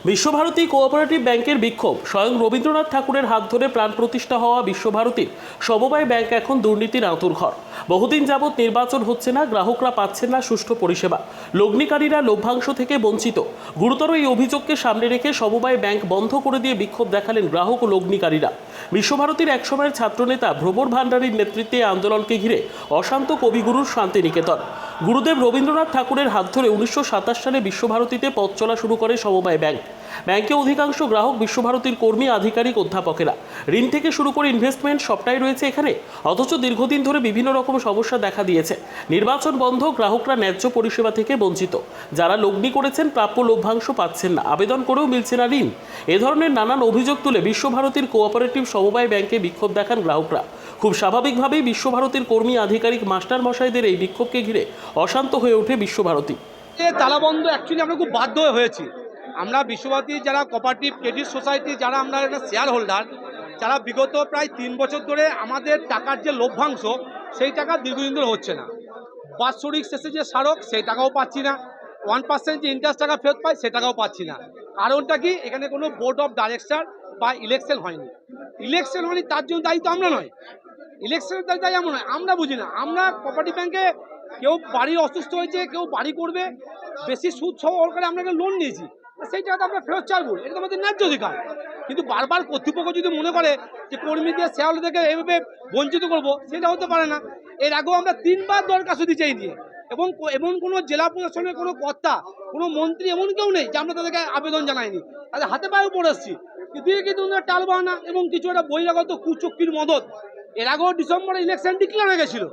Visva Bharati cooperative ব্যাংকের বিক্ষোভ। স্বয়ং রবীন্দ্রনাথ ঠাকুরের হাত ধরে প্রাণ প্রতিষ্ঠা হওয়া বিশ্বভারতীর সমবায় ব্যাংক এখন দুর্নীতির আঁতুড়ঘর। বহুদিন যাবৎ নির্বাচন হচ্ছে না, গ্রাহকরা পাচ্ছেন না সুষ্ঠু পরিষেবা, লগ্নিকারীরা লভ্যাংশ থেকে বঞ্চিত। গুরুতর এই অভিযোগকে সামনে রেখে সমবায় ব্যাংক বন্ধ করে দিয়ে বিক্ষোভ দেখালেন গ্রাহক ও লগ্নিকারীরা। বিশ্বভারতীর একসময়ের ছাত্রনেতা ভ্রমর ভান্ডারীর নেতৃত্বে আন্দোলনকে ঘিরে অশান্ত কবিগুরুর শান্তিনিকেতন। গুরুদেব রবীন্দ্রনাথ ঠাকুরের হাত ধরে 1927 সালে বিশ্বভারতীতে পথ চলা শুরু করে সমবায় ব্যাংক। ব্যাংকে অধিকাংশ গ্রাহক বিশ্বভারতীর কর্মী, আধিকারিক, অধ্যাপকেরা। ঋণ থেকে শুরু করে ইনভেস্টমেন্ট সবটাই রয়েছে এখানে। অথচ দীর্ঘদিন ধরে বিভিন্ন রকম সমস্যা দেখা দিয়েছে। নির্বাচন বন্ধ, গ্রাহকরা ন্যায্য পরিষেবা থেকে বঞ্চিত। যারা লগ্নি করেছেন প্রাপ্য লভ্যাংশ পাচ্ছেন না, আবেদন করেও মিলছে না ঋণ। এ ধরনের নানান অভিযোগ তুলে বিশ্বভারতীর কোঅপারেটিভ সমবায় ব্যাংকে বিক্ষোভ দেখান গ্রাহকরা। খুব স্বাভাবিকভাবেই বিশ্বভারতীর কর্মী, আধিকারিক, মাস্টার মশাইদের এই বিক্ষোভকে ঘিরে অশান্ত হয়ে ওঠে বিশ্বভারতী। তালাবন্ধ অ্যাকচুয়ালি আমরা খুব বাধ্য হয়েছি। আমরা বিশ্বভারতী যারা কোঅপারেটিভ ক্রেডিট সোসাইটি, যারা আমরা একটা শেয়ার হোল্ডার, যারা বিগত প্রায় 3 বছর ধরে আমাদের টাকার যে লভ্যাংশ সেই টাকা দীর্ঘদিন ধরে হচ্ছে না। বাৎসরিক শেষে যে স্মারক সেই টাকাও পাচ্ছি না, 1% যে ইন্টারেস্ট টাকা ফেরত পাই সে টাকাও পাচ্ছি না। কারণটা কি? এখানে কোনো বোর্ড অফ ডাইরেক্টর বা ইলেকশন হয়নি। ইলেকশন হয়নি তার জন্য দায়ী তো আমরা নয়, ইলেকশনের দায়ী আমরা নয়। আমরা বুঝি না, আমরা কোঅপারেটিভ ব্যাংকে কেউ বাড়ি অসুস্থ হয়েছে, কেউ বাড়ি করবে, বেশি সুদ সহকারে আমরা একটা লোন নিয়েছি, সেই টাকাটা আমরা ফেরত চাইবো, এটা তো আমাদের ন্যায্য অধিকার। কিন্তু বারবার কর্তৃপক্ষ যদি মনে করে যে কর্মীদের শেয়ারহোল্ডারদেরকে এইভাবে বঞ্চিত করবো, সেটা হতে পারে না। এর আগেও আমরা 3 বার দরখাস্ত দিতে চাই নিয়ে, এবং এমন কোনো জেলা প্রশাসনের কোনো কর্তা, কোনো মন্ত্রী এমন কেউ নেই যে আমরা তাদেরকে আবেদন জানাইনি। তাদের হাতে পায়েও পড়ে এসেছি, কিন্তু টাল বাহানা এবং কিছু একটা বহিরাগত কুচক্রির মদত। এর আগেও ডিসেম্বরে ইলেকশন ডিক্লেয়ার হয়ে গেছিলো,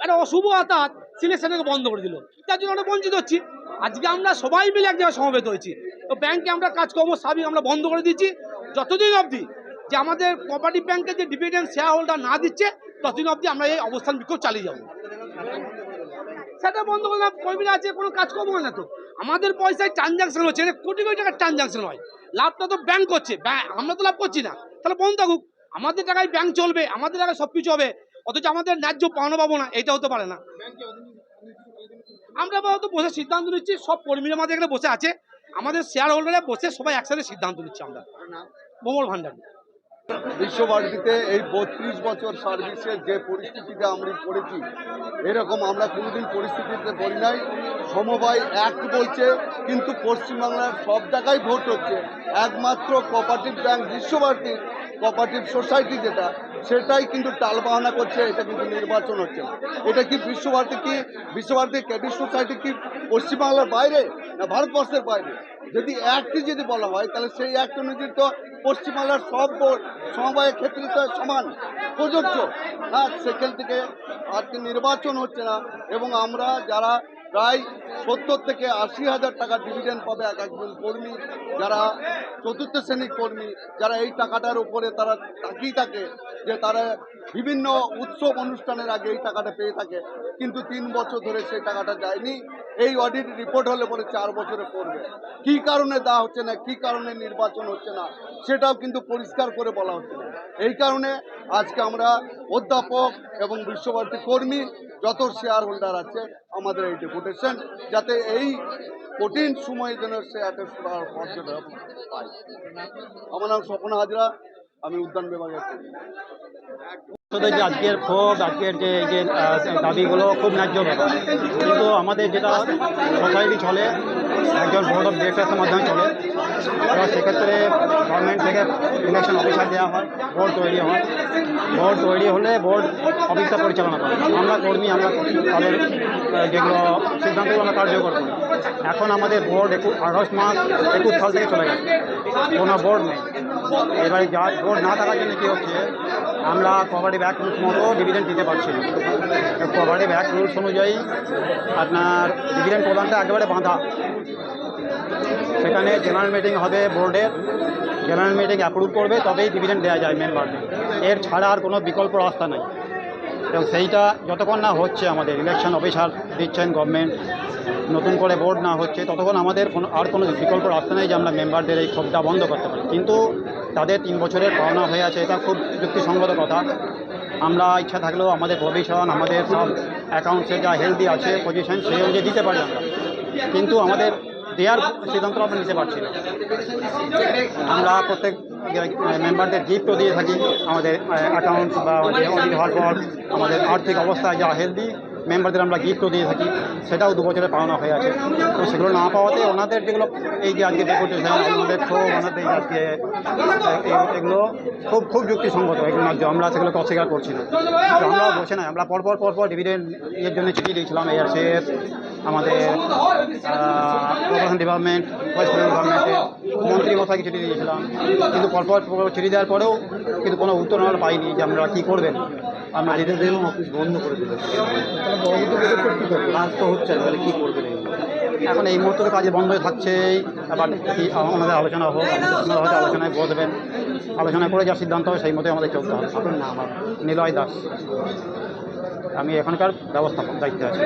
একটা অশুভ আতাত সিলেকশনকে বন্ধ করে দিল, তার জন্য আমরা বঞ্চিত হচ্ছি। আজকে আমরা সবাই মিলে এক জায়গায় সমবেত হয়েছি, তো ব্যাংকে আমরা কাজকর্ম সার্বিক আমরা বন্ধ করে দিচ্ছি যতদিন অবধি যে আমাদের কোঅপারেটিভ ব্যাংকের যে ডিভিডেন্ড শেয়ার হোল্ডার না দিচ্ছে, ততদিন অবধি আমরা এই অবস্থান বিক্ষোভ চালিয়ে যাবো। সেটা বন্ধ করে না, কর্মীরা আছে, কোনো কাজকর্ম হয় না। তো আমাদের পয়সায় ট্রানজাকশন হচ্ছে, কোটি কোটি টাকার ট্রানজাকশন হয়, লাভটা তো ব্যাংক করছে, আমরা তো লাভ করছি না। তাহলে বন্ধ থাকুক, আমাদের টাকায় ব্যাংক চলবে, আমাদের টাকায় সব কিছু হবে, অথচ আমাদের ন্যায্য পাওনা পাবো না, এটা হতে পারে না। আমরা তো বসে সিদ্ধান্ত নিচ্ছি, সব কর্মীরা আমাদের এখানে বসে আছে, আমাদের শেয়ার হোল্ডারে বসে সবাই একসাথে সিদ্ধান্ত নিচ্ছি। আমরা ভ্রমর ভান্ডারী। বিশ্বভারতীতে এই 32 বছর সার্ভিসের যে পরিস্থিতিতে আমরা পড়েছি, এরকম আমরা কোনোদিন পরিস্থিতিতে পড়ি নাই। সমবায় অ্যাক্ট বলছে, কিন্তু পশ্চিমবাংলার সব জায়গায় ভোট হচ্ছে, একমাত্র cooperative bank Visva Bharati cooperative society যেটা, সেটাই কিন্তু টালবাহানা করছে। এটা কিন্তু নির্বাচন হচ্ছে না। এটা কি বিশ্বভারতী ক্রেডিট সোসাইটি কি পশ্চিমবাংলার বাইরে না ভারতবর্ষের বাইরে? যদি অ্যাক্টই যদি বলা হয়, তাহলে সেই অ্যাক্ট অনুযায়ী তো পশ্চিমবাংলার সব সমবায়ের ক্ষেত্রে তো সমান প্রযোজ্য। হ্যাঁ, সেখান থেকে আজকে নির্বাচন হচ্ছে না, এবং আমরা যারা প্রায় 70 থেকে 80 হাজার টাকা ডিভিডেন্ড পাবে এক একজন কর্মী, যারা চতুর্থ শ্রেণীর কর্মী, যারা এই টাকাটার উপরে তারা তাকিয়ে থাকে যে তারা বিভিন্ন উৎসব অনুষ্ঠানের আগে এই টাকাটা পেয়ে থাকে, কিন্তু 3 বছর ধরে সেই টাকাটা যায়নি। এই অডিট রিপোর্ট হলে পরে 4 বছরে পড়বে। কী কারণে দেওয়া হচ্ছে না, কী কারণে নির্বাচন হচ্ছে না, সেটাও কিন্তু পরিষ্কার করে বলা হচ্ছে না। এই কারণে আজকে আমরা অধ্যাপক এবং বিশ্বভারতী কর্মী যত শেয়ার হোল্ডার আছে, আমাদের এই ডেপুটেশন, যাতে এই কঠিন সময়ে যেন সে একটা পর্যটন পায়। আমার নাম স্বপন হাজরা, আমি উদ্যান বিভাগে। আজকের ক্ষোভ, আজকের যে দাবিগুলো খুব ন্যায্য ব্যাপার, কিন্তু আমাদের যেটা সোসাইটি চলে একজন বোর্ড অফ ডিরেক্টরের মাধ্যমে চলে, এবার সেক্ষেত্রে গভর্নমেন্ট থেকে ইলেকশন অফিসার দেওয়া হয়, বোর্ড তৈরি হয়, বোর্ড তৈরি হলে বোর্ড অফিসটা পরিচালনা করে। আমরা কর্মী, আমরা তাদের যেগুলো সিদ্ধান্তগুলো আমরা কার্যকর করি। এখন আমাদের বোর্ড আগস্ট মাস 21 সাল থেকে চলে গেছে, কোনো বোর্ড নেই। এবারে যা বোর্ড না থাকার জন্য কী হচ্ছে, আমরা কোঅপারেটিভ অ্যাক্ট রুলস মতো ডিভিডেন্ড দিতে পারছি না। কোঅপারেটিভ অ্যাক্ট রুলস অনুযায়ী আপনার ডিভিডেন্ড প্রদানটা একেবারে বাঁধা। সেখানে জেনারেল মিটিং হবে বোর্ডের, জেনারেল মিটিং অ্যাপ্রুভ করবে, তবেই ডিভিডেন্ড দেওয়া যায় মেম্বারকে। এর ছাড়া আর কোনো বিকল্প রাস্তা নেই। এবং সেইটা যতক্ষণ না হচ্ছে, আমাদের ইলেকশন অফিসার দিচ্ছেন গভর্নমেন্ট, নতুন করে বোর্ড না হচ্ছে, ততক্ষণ আমাদের কোনো বিকল্প রাস্তা নেই যে আমরা মেম্বারদের এই ক্ষোভটা বন্ধ করতে পারি। কিন্তু তাদের 3 বছরের পাওনা হয়ে আছে, এটা খুব যুক্তিসঙ্গত কথা। আমরা ইচ্ছা থাকলেও আমাদের প্রভিশন, আমাদের সব অ্যাকাউন্টসে যা হেলদি আছে পজিশন, সেই অনুযায়ী দিতে পারি আমরা, কিন্তু আমাদের দেওয়ার সিদ্ধান্ত আমরা নিতে পারছি না। আমরা প্রত্যেক মেম্বারদের গিফটও দিয়ে থাকি, আমাদের অ্যাকাউন্টস বা আমাদের অডিট হওয়ার পর আমাদের আর্থিক অবস্থায় যা হেলদি মেম্বারদের আমরা গিফটও দিয়ে থাকি, সেটাও 2 বছরে পাওনা হয়ে আছে। তো সেগুলো না পাওয়াতে ওনাদের যেগুলো এই যে আজকে ডেপুটেশন, ওনাদের ক্ষোভ, ওনাদের আজকে এগুলো খুব খুব যুক্তিসঙ্গত, এগুলো ন্যায্য, আমরা সেগুলোকে অস্বীকার করছি না। তো আমরাও বসে না, আমরা পরপর ডিভিডেন্ড এর জন্য চিঠি দিয়েছিলাম এআরসিএস, আমাদের প্রশাসন ডিপার্টমেন্ট, ওয়েস্ট বেঙ্গল গভর্নমেন্টে মন্ত্রী মশাইকে চিঠি দিয়েছিলাম, কিন্তু পরপর চিঠি দেওয়ার পরেও কিন্তু কোনো উত্তর আমরা পাইনি যে আমরা কী করবেন। আমরা চিঠি দিলাম, অফিস বন্ধ করে দিল, কাজ তো হচ্ছে না, তাহলে কী করবেন? এখন এই মুহূর্তে তো কাজে বন্ধ হয়ে থাকছেই। আবার কি আমাদের আলোচনা হোক, আপনারা হয়তো আলোচনায় বসবেন, আলোচনা করে যা সিদ্ধান্ত হবে সেই মতো আমাদের চলতে হবে। আপনার নাম? নিলয় দাস, আমি এখানকার ব্যবস্থাপক দায়িত্বে আছি।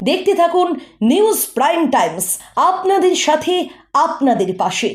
দেখতে থাকুন নিউজ প্রাইম টাইমস, আপনাদের সাথে আপনাদের পাশে।